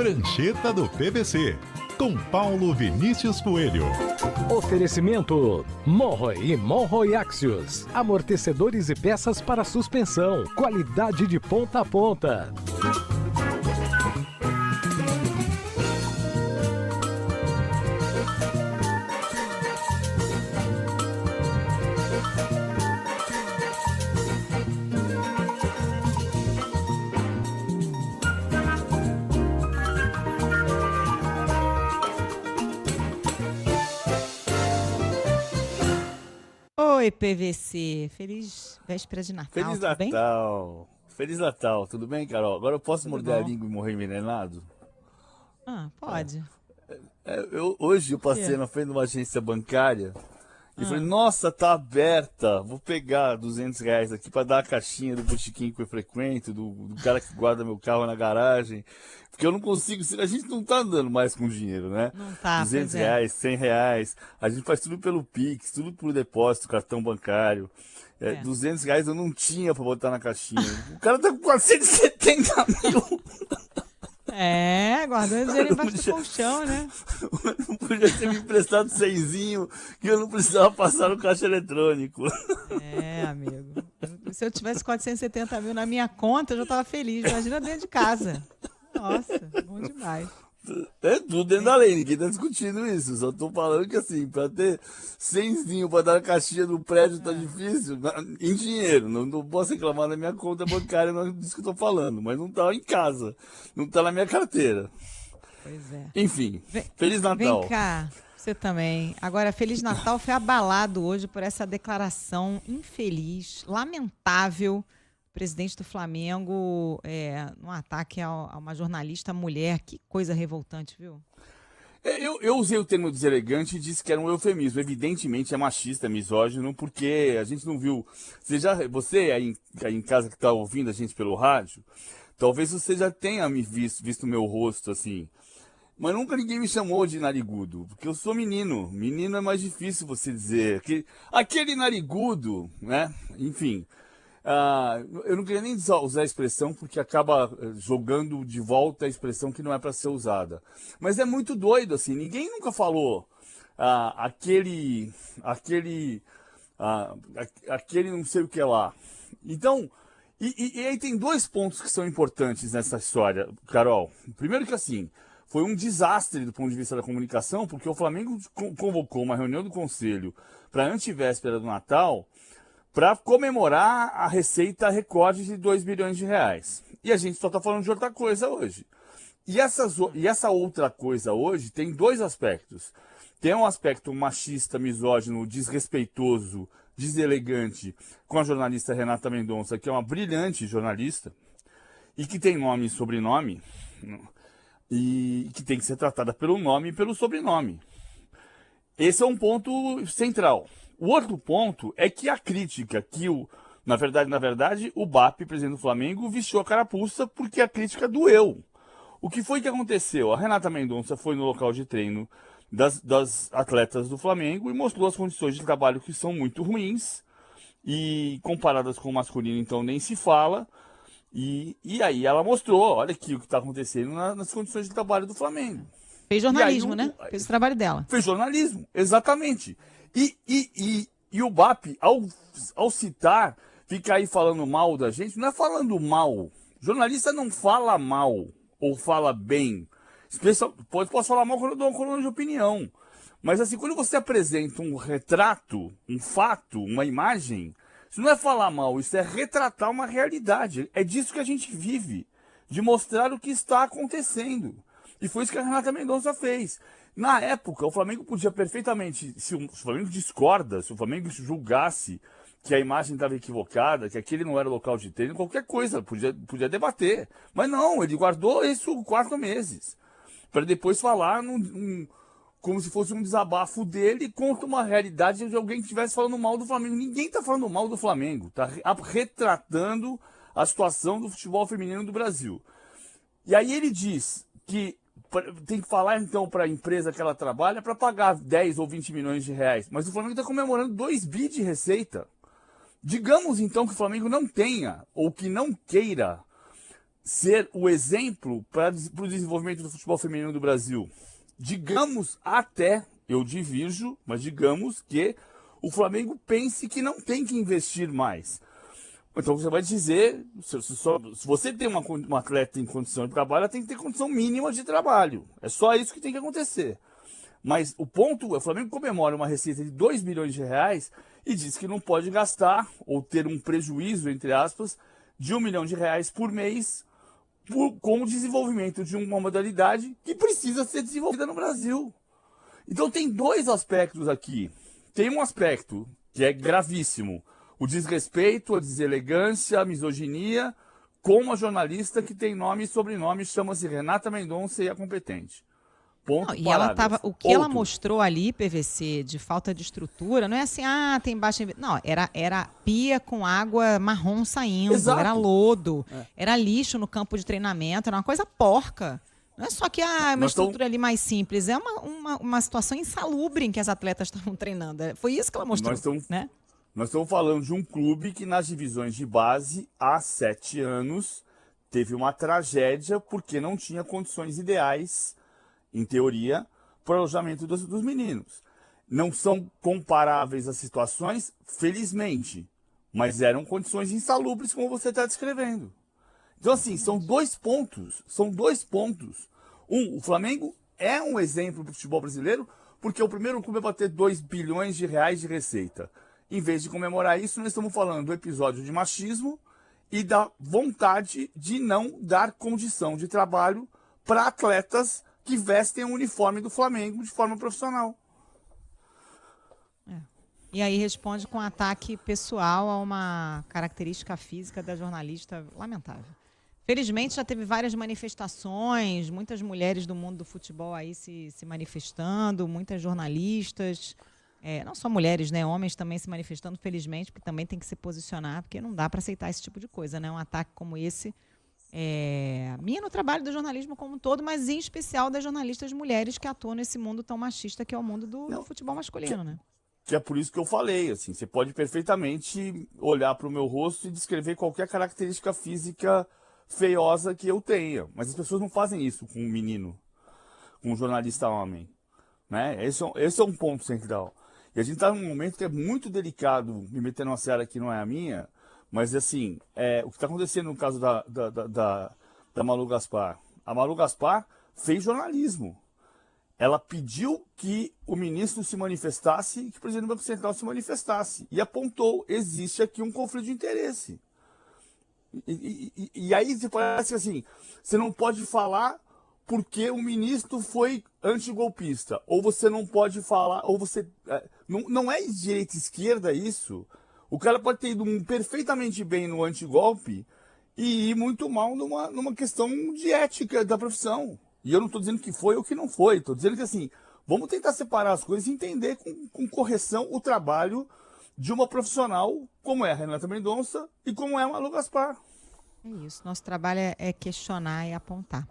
Prancheta do PVC, com Paulo Vinícius Coelho. Oferecimento Monroe e Monroe Axios. Amortecedores e peças para suspensão. Qualidade de ponta a ponta. Oi, PVC. Feliz véspera de Natal. Feliz tudo bem? Natal. Feliz Natal. Tudo bem, Carol? Agora eu posso Tudo morder a bom. língua e morrer envenenado? Pode. Hoje eu passei quê? na frente de uma agência bancária e falei, nossa, tá aberta. Vou pegar R$ 200 aqui pra dar a caixinha do botequim que eu frequento, do cara que guarda meu carro na garagem. Porque eu não consigo, a gente não tá andando mais com dinheiro, né? Não tá, R$200, pois é. R$100. A gente faz tudo pelo Pix, tudo por depósito, cartão bancário. É. R$200 eu não tinha pra botar na caixinha. O cara tá com 470 mil. Guardando dinheiro embaixo do colchão, né? Não podia ter me emprestado 100zinho que eu não precisava passar no caixa eletrônico. Amigo. Se eu tivesse 470 mil na minha conta, eu já tava feliz. Imagina dentro de casa. Nossa, bom demais. É tudo dentro da lei, ninguém tá discutindo isso. Só tô falando que assim, pra ter 100zinho pra dar na caixinha do prédio tá difícil, em dinheiro. Não posso reclamar da minha conta bancária, não é disso que eu tô falando. Mas não tá em casa, não tá na minha carteira. Pois é. Enfim, Feliz Natal. Vem cá, você também. Agora, Feliz Natal foi abalado hoje por essa declaração infeliz, lamentável, do presidente do Flamengo, num ataque a uma jornalista mulher. Que coisa revoltante, viu? Eu usei o termo deselegante e disse que era um eufemismo. Evidentemente é machista, é misógino, porque a gente não viu. Você aí em casa que está ouvindo a gente pelo rádio, talvez você já tenha me visto meu rosto assim. Mas nunca ninguém me chamou de narigudo, porque eu sou menino. Menino é mais difícil você dizer. Aquele narigudo, né? Enfim. Eu não queria nem usar a expressão porque acaba jogando de volta a expressão que não é para ser usada. Mas é muito doido, assim, ninguém nunca falou aquele não sei o que lá. Então, e aí tem dois pontos que são importantes nessa história, Carol. Primeiro que assim, foi um desastre do ponto de vista da comunicação, porque o Flamengo convocou uma reunião do Conselho para a antivéspera do Natal, para comemorar a receita recorde de R$2 bilhões. E a gente só está falando de outra coisa hoje. E essa outra coisa hoje tem dois aspectos. Tem um aspecto machista, misógino, desrespeitoso, deselegante, com a jornalista Renata Mendonça, que é uma brilhante jornalista, e que tem nome e sobrenome, e que tem que ser tratada pelo nome e pelo sobrenome. Esse é um ponto central. O outro ponto é que a crítica que na verdade, o BAP, presidente do Flamengo, vestiu a carapuça porque a crítica doeu. O que foi que aconteceu? A Renata Mendonça foi no local de treino das atletas do Flamengo e mostrou as condições de trabalho que são muito ruins e comparadas com o masculino, então nem se fala. E aí ela mostrou, olha aqui o que está acontecendo nas condições de trabalho do Flamengo. Fez jornalismo, né? Fez o trabalho dela. Fez jornalismo, exatamente. E o BAP, ao citar, fica aí falando mal da gente, não é falando mal. Jornalista não fala mal ou fala bem. Posso falar mal quando eu dou uma coluna de opinião. Mas assim, quando você apresenta um retrato, um fato, uma imagem, isso não é falar mal, isso é retratar uma realidade. É disso que a gente vive, de mostrar o que está acontecendo. E foi isso que a Renata Mendonça fez. Na época, o Flamengo podia perfeitamente, se o Flamengo discorda, se o Flamengo julgasse que a imagem estava equivocada, que aquele não era o local de treino, qualquer coisa, podia debater. Mas não, ele guardou isso 4 meses, para depois falar como se fosse um desabafo dele contra uma realidade de alguém que estivesse falando mal do Flamengo. Ninguém está falando mal do Flamengo, está retratando a situação do futebol feminino do Brasil. E aí ele diz que tem que falar então para a empresa que ela trabalha para pagar 10 ou 20 milhões de reais. Mas o Flamengo está comemorando 2 bi de receita. Digamos então que o Flamengo não tenha, ou que não queira, ser o exemplo para o desenvolvimento do futebol feminino do Brasil. Digamos até, eu divirjo, mas digamos que o Flamengo pense que não tem que investir mais. Então você vai dizer, se você tem uma atleta em condição de trabalho, ela tem que ter condição mínima de trabalho. É só isso que tem que acontecer. Mas o ponto é, o Flamengo comemora uma receita de 2 bilhões de reais e diz que não pode gastar ou ter um prejuízo, entre aspas, de 1 milhão de reais por mês com o desenvolvimento de uma modalidade que precisa ser desenvolvida no Brasil. Então tem dois aspectos aqui. Tem um aspecto que é gravíssimo, o desrespeito, a deselegância, a misoginia com uma jornalista que tem nome e sobrenome, chama-se Renata Mendonça e é competente. Ponto. Não, e ela tava, o que ela mostrou ali, PVC, de falta de estrutura, não é assim, tem baixa... Não, era pia com água marrom saindo, Exato. Era lodo, era lixo no campo de treinamento, era uma coisa porca. Não é só que uma estrutura ali mais simples, é uma situação insalubre em que as atletas estavam treinando. Foi isso que ela mostrou, né? Nós estamos falando de um clube que nas divisões de base, há 7 anos, teve uma tragédia porque não tinha condições ideais, em teoria, para o alojamento dos meninos. Não são comparáveis as situações, felizmente, mas eram condições insalubres, como você está descrevendo. Então, assim, são dois pontos. O Flamengo é um exemplo para o futebol brasileiro, porque é o primeiro clube a bater 2 bilhões de reais de receita. Em vez de comemorar isso, nós estamos falando do episódio de machismo e da vontade de não dar condição de trabalho para atletas que vestem o uniforme do Flamengo de forma profissional. E aí responde com um ataque pessoal a uma característica física da jornalista lamentável. Felizmente já teve várias manifestações, muitas mulheres do mundo do futebol aí se manifestando, muitas jornalistas, não só mulheres, né, homens também se manifestando, felizmente, porque também tem que se posicionar, porque não dá para aceitar esse tipo de coisa, né? Um ataque como esse mina o trabalho do jornalismo como um todo, mas em especial das jornalistas mulheres que atuam nesse mundo tão machista que é o mundo do futebol masculino, né? Que é por isso que eu falei, assim, você pode perfeitamente olhar para o meu rosto e descrever qualquer característica física feiosa que eu tenha, mas as pessoas não fazem isso com um menino, com um jornalista homem, né? Esse é um ponto central. E a gente está num momento que é muito delicado, me meter numa seara que não é a minha, mas assim, o que está acontecendo no caso da Malu Gaspar. A Malu Gaspar fez jornalismo. Ela pediu que o ministro se manifestasse e que o presidente do Banco Central se manifestasse. E apontou, existe aqui um conflito de interesse. E aí parece assim, você não pode falar porque o ministro foi antigolpista. Ou você não pode falar, ou você... Não é direita e esquerda isso. O cara pode ter ido perfeitamente bem no antigolpe e ir muito mal numa questão de ética da profissão. E eu não estou dizendo que foi ou que não foi. Estou dizendo que assim, vamos tentar separar as coisas e entender com correção o trabalho de uma profissional como é a Renata Mendonça e como é a Malu Gaspar. É isso. Nosso trabalho é questionar e apontar.